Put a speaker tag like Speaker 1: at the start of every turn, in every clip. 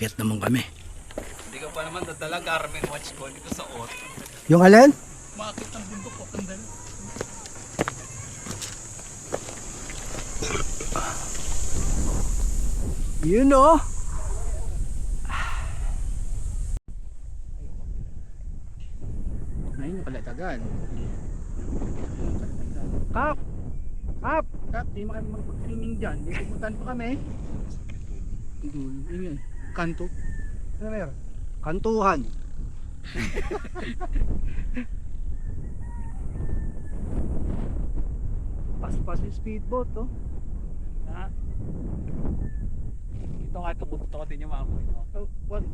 Speaker 1: Aakyat naman kami.
Speaker 2: Hindi ka pa naman dadala Garmin watch ko dito sa OT.
Speaker 1: Yung alin?
Speaker 2: Makakit ang bundok ko ang dala.
Speaker 1: Yun o.
Speaker 2: Ayun yung kalatagan.
Speaker 1: Kap! Kap!
Speaker 2: Kap, di mo kami mag-swimming dyan. Di pupuntahan pa kami. Idul, yun yun. Kanto.
Speaker 1: Ano meron? Kantuhan. Paspas yung speedboat oh.
Speaker 2: Ha? Ito nga tumutok ko din yung mamoy.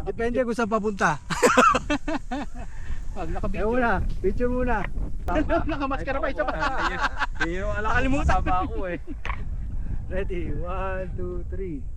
Speaker 1: Depende kung saan papunta.
Speaker 2: Pag
Speaker 1: Kaya
Speaker 2: nakabidyo.
Speaker 1: muna, picture muna.
Speaker 2: Nakamaskara pa isa pa. Yun yung nakalimutan. Sama ako eh.
Speaker 1: Ready? 1, 2, 3.